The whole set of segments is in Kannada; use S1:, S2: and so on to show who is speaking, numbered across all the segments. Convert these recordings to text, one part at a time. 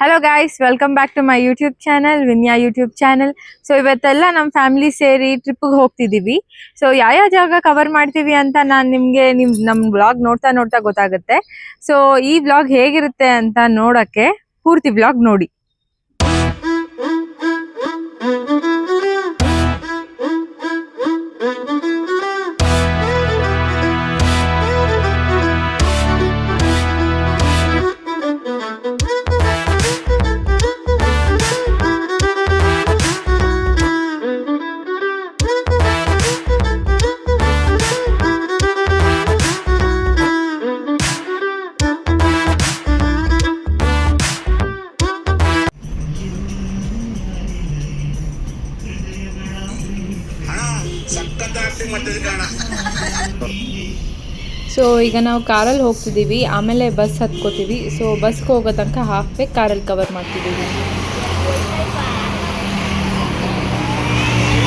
S1: Hello guys, welcome back to my YouTube channel, Vinya YouTube channel. So ಇವತ್ತೆಲ್ಲ ನಮ್ಮ ಫ್ಯಾಮಿಲಿ ಸೇರಿ ಟ್ರಿಪ್ಗೆ ಹೋಗ್ತಿದ್ದೀವಿ. ಸೊ ಯಾವ ಜಾಗ ಕವರ್ ಮಾಡ್ತೀವಿ ಅಂತ ನಾನು ನಿಮಗೆ ನಮ್ಮ ಬ್ಲಾಗ್ ನೋಡ್ತಾ ಗೊತ್ತಾಗುತ್ತೆ. ಸೊ ಈ ಬ್ಲಾಗ್ ಹೇಗಿರುತ್ತೆ ಅಂತ ನೋಡೋಕ್ಕೆ ಪೂರ್ತಿ ಬ್ಲಾಗ್ ನೋಡಿ. ಸೊ ಈಗ ನಾವು ಕಾರಲ್ಲಿ ಹೋಗ್ತಿದ್ದೀವಿ, ಆಮೇಲೆ ಬಸ್ ಹತ್ಕೋತೀವಿ. ಸೊ ಬಸ್ಗೆ ಹೋಗೋ ತನಕ ಹಾಫ್ ವೇ ಕಾರಲ್ಲಿ ಕವರ್ ಮಾಡ್ತಿದ್ದೀವಿ.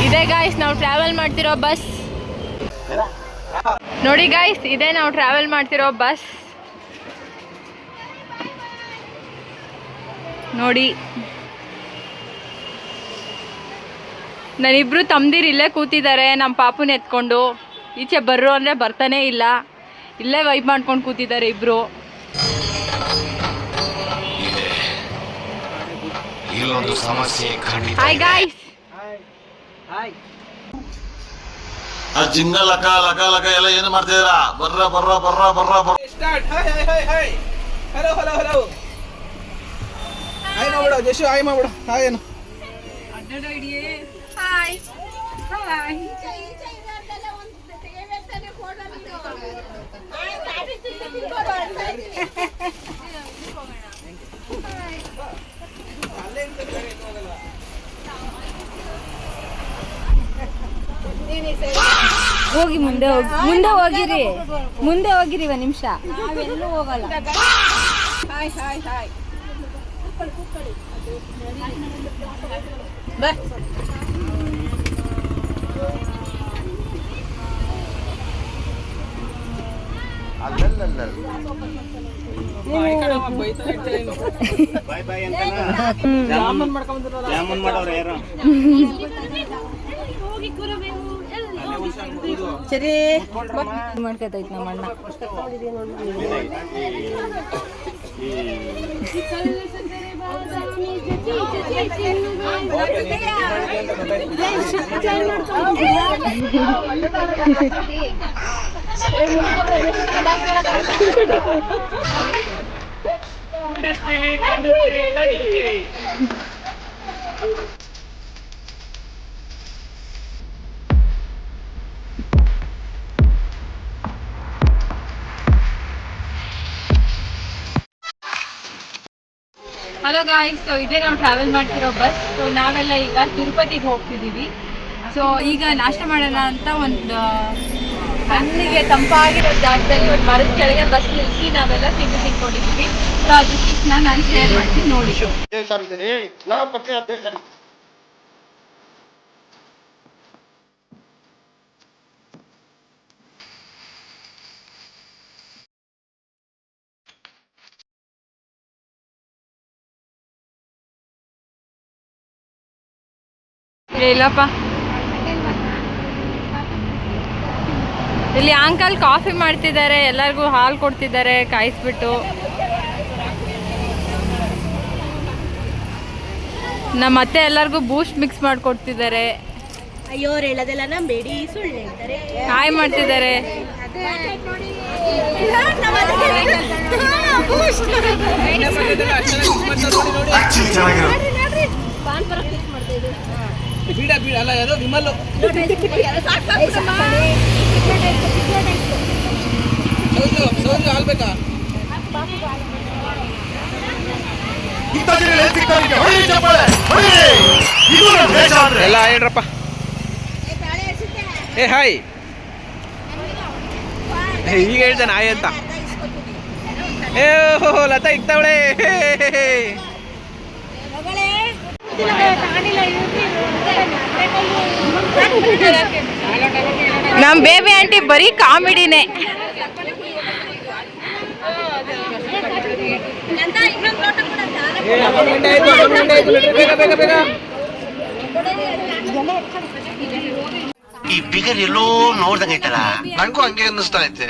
S1: ಇದೇ ಗಾಯ್ಸ್ ನಾವು ಟ್ರಾವೆಲ್ ಮಾಡ್ತಿರೋ ಬಸ್. ನೋಡಿ ಗಾಯ್ಸ್, ಇದೇ ನಾವು ಟ್ರಾವೆಲ್ ಮಾಡ್ತಿರೋ ಬಸ್ ನೋಡಿ. ನನ್ನಿಬ್ರು ತಮ್ಮದಿರು ಇಲ್ಲೇ ಕೂತಿದ್ದಾರೆ, ನಮ್ಮ ಪಾಪುನ ಎತ್ಕೊಂಡು. ಈಚೆ ಬರ್ರು ಅಂದರೆ ಬರ್ತಾನೆ ಇಲ್ಲ, ಇಲ್ಲೇ ವೈಪ್ ಮಾಡ್ಕೊಂಡು ಕೂತಿದ್ದಾರೆ ಇಬ್ರು. Hi guys.
S2: ಜಿಂಗ ಲಕ ಲಕ ಲಕ ಎಲ್ಲ ಏನು ಮಾಡ್ತಿದ್ದೀರಾ? ಬರ್ರ ಬರ್ರ ಬರ್ರ ಬರ್ರ ಬರ್ರ
S3: start. Hi hi hi. Hello hello hello. Hi ಮಾಡ್ಬಿಡು ಜಶು, ಹಾಯ್ ಮಾಡ್ಬಿಡು. ಹಾಯ್ ಏನು
S1: ಹಾಯ್ ಹಾಯ್.
S4: ಹೋಗಿ ಮುಂದೆ ಹೋಗಿರಿ ಒಂದು ನಿಮಿಷ. ನಾವೆಲ್ಲೂ ಹೋಗಲ್ಲ.
S3: Hi hi hi. ಜಾಮೂನ್ ಮಾಡೋರು ಯಾರು?
S4: ಸರಿ ಮಾಡ್ಕೊತೈತ್ ನಮ್ಮ ಅಣ್ಣ.
S1: ಹಲೋ ಗಾಯ್ಸ್, ಸೊ ಇದೇ ನಾವು ಟ್ರಾವೆಲ್ ಮಾಡ್ತಿರೋ ಬಸ್. ಸೊ ನಾವೆಲ್ಲ ಈಗ ತಿರುಪತಿಗೆ ಹೋಗ್ತಿದ್ದೀವಿ. ಸೊ ಈಗ ನಾಷ್ಟ ಮಾಡೋಣ ಅಂತ ಒಂದು ಕಣ್ಣಿಗೆ ತಂಪಾಗಿರೋ ಜಾಗದಲ್ಲಿ ಒಂದು ಮರದ ಕೆಳಗೆ ಬಸ್ ನಿಲ್ಲಿಸಿ ನಾವೆಲ್ಲ ತಿನ್ಕೊಂಡಿದ್ದೀವಿ. ಸೊ ಅದಕ್ಕೆ ನಾನು ಶೇರ್ ಮಾಡ್ತೀನಿ ನೋಡಿ. ಇಲ್ಲಪ್ಪ, ಇಲ್ಲಿ ಅಂಕಲ್ ಕಾಫಿ ಮಾಡ್ತಿದ್ದಾರೆ, ಎಲ್ಲರಿಗೂ ಹಾಲು ಕೊಡ್ತಿದ್ದಾರೆ ಕಾಯಿಸ್ಬಿಟ್ಟು. ನಮ್ಮ ಅತ್ತೆ ಎಲ್ಲರಿಗೂ ಬೂಸ್ಟ್ ಮಿಕ್ಸ್ ಮಾಡಿಕೊಡ್ತಿದ್ದಾರೆ.
S4: ಅಯ್ಯೋ ಹೇಳೋದೆಲ್ಲ ನಂಬೇಡಿ, ಸುಳ್ಳು ಹೇಳ್ತಾರೆ.
S1: ಹಾಯ್ ಮಾಡ್ತಿದ್ದಾರೆ.
S3: ಬೀಡ ಬೀಡ ಅಲ್ಲ, ಯಾರೋ ವಿಮಲ್ ಸೌಜು ಆಲ್ಬೇಕಾ? ಎಲ್ಲ ಹೇಳ್ರಪ್ಪ. ಏ ಹಾಯ್. ಈಗ ಹೇಳ್ತಾನೆ ಹಾಯ್ ಅಂತ. ಏ ಲತಾ ಇಕ್ತಾವಳೆ.
S1: ನಮ್ಮ ಬೇಬಿ ಆಂಟಿ ಬರೀ ಕಾಮಿಡಿನೇ.
S4: ಇನ್ನೊಂದು ಲೋಟ ಕೂಡ
S3: ಬೇಗ ಬೇಗ ಬೇಗ.
S2: ಈ ಬಿಗರ್ ಎಲ್ಲೋ ನೋಡ್ದಂಗೈತಲ್ಲ ನಂಗೂ ಹಂಗೆ ಅನ್ನಿಸ್ತಾ ಐತೆ.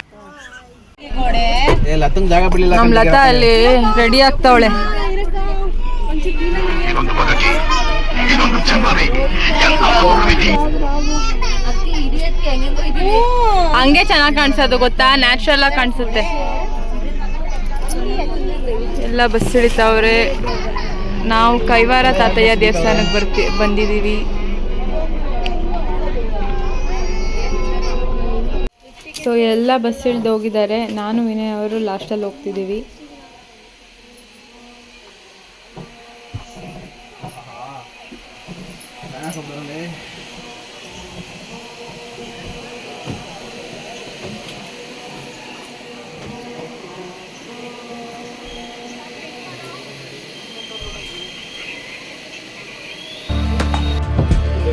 S3: ಲತಂಗ್ ಜಾಗ ಬಿಡ್ಲಿಲ್ಲ.
S1: ನಮ್ ಲತಾ ಅಲ್ಲಿ ರೆಡಿ ಆಗ್ತಾವಳೆ.
S2: ಇದೊಂದು ಬದುಕಿ, ಇದೊಂದು ಚಮರಿ, ಎಲ್ಲವೂ ವಿಧಿ.
S1: ಹಂಗೆ ಚೆನ್ನಾಗಿ ಕಾಣಿಸೋದು ಗೊತ್ತಾ, ನ್ಯಾಚುರಲ್ ಆಗಿ ಕಾಣಿಸುತ್ತೆ. ಎಲ್ಲ ಬಸ್ ಹಿಡಿತಾವ್ರೆ. ನಾವು ಕೈವಾರ ತಾತಯ್ಯ ದೇವಸ್ಥಾನಕ್ಕೆ ಬಂದಿದ್ದೀವಿ. ಸೊ ಎಲ್ಲ ಬಸ್ ಇಳಿದು ಹೋಗಿದ್ದಾರೆ. ನಾನು ವಿನಯ್ ಅವರು ಲಾಸ್ಟಲ್ಲಿ ಹೋಗ್ತಿದ್ದೀವಿ.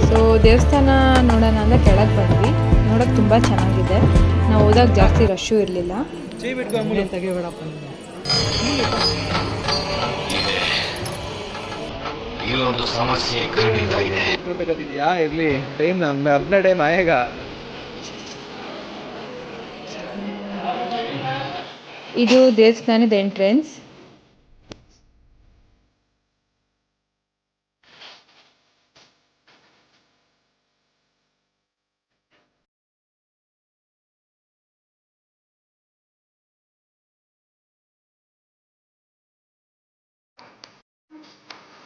S1: ಸೊ ದೇವಸ್ಥಾನ ನೋಡೋಣ ಅಂದರೆ ಕೆಳಗೆ ಬಂದ್ವಿ. ನೋಡೋಕೆ ತುಂಬ ಚೆನ್ನಾಗಿದೆ. ನಾವು ಹೋದಾಗ ಜಾಸ್ತಿ ರಶ್ಶು ಇರಲಿಲ್ಲ.
S2: ಇಲ್ಲೊಂದು ಸಮಸ್ಯೆ ಖಂಡಿತ ಇದೆ.
S3: ಇರ್ಲಿ ಟೈಮ್ अपना टाइम आएगा.
S1: ಇದು ದೇವಸ್ಥಾನದ ಎಂಟ್ರೆನ್ಸ್.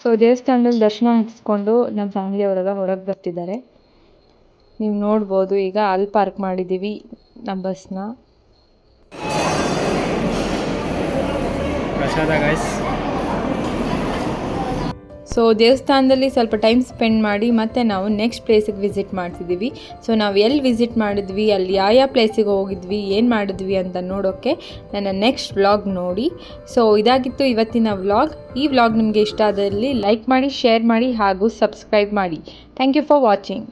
S1: ಸೊ ದೇವಸ್ಥಾನದಲ್ಲಿ ದರ್ಶನ ಮುಗಿಸ್ಕೊಂಡು ನಮ್ಮ ಫ್ಯಾಮಿಲಿಯವರೆಲ್ಲ ಹೊರಗೆ ಬರ್ತಿದ್ದಾರೆ. ನೀವು ನೋಡ್ಬೋದು. ಈಗ ಅಲ್ಲಿ ಪಾರ್ಕ್ ಮಾಡಿದ್ದೀವಿ ನಮ್ಮ ಬಸ್ನ. ಸೊ ದೇವಸ್ಥಾನದಲ್ಲಿ ಸ್ವಲ್ಪ ಟೈಮ್ ಸ್ಪೆಂಡ್ ಮಾಡಿ ಮತ್ತೆ ನಾವು ನೆಕ್ಸ್ಟ್ ಪ್ಲೇಸಿಗೆ ವಿಸಿಟ್ ಮಾಡ್ತಿದ್ದೀವಿ. ಸೊ ನಾವು ಎಲ್ಲಿ ವಿಸಿಟ್ ಮಾಡಿದ್ವಿ, ಅಲ್ಲಿ ಯಾವ ಪ್ಲೇಸಿಗೆ ಹೋಗಿದ್ವಿ, ಏನು ಮಾಡಿದ್ವಿ ಅಂತ ನೋಡೋಕ್ಕೆ ನನ್ನ ನೆಕ್ಸ್ಟ್ ವ್ಲಾಗ್ ನೋಡಿ. ಸೊ ಇದಾಗಿತ್ತು ಇವತ್ತಿನ ವ್ಲಾಗ್. ಈ ವ್ಲಾಗ್ ನಿಮಗೆ ಇಷ್ಟ ಆದಲ್ಲಿ ಲೈಕ್ ಮಾಡಿ, ಶೇರ್ ಮಾಡಿ ಹಾಗೂ ಸಬ್ಸ್ಕ್ರೈಬ್ ಮಾಡಿ. Thank you for watching.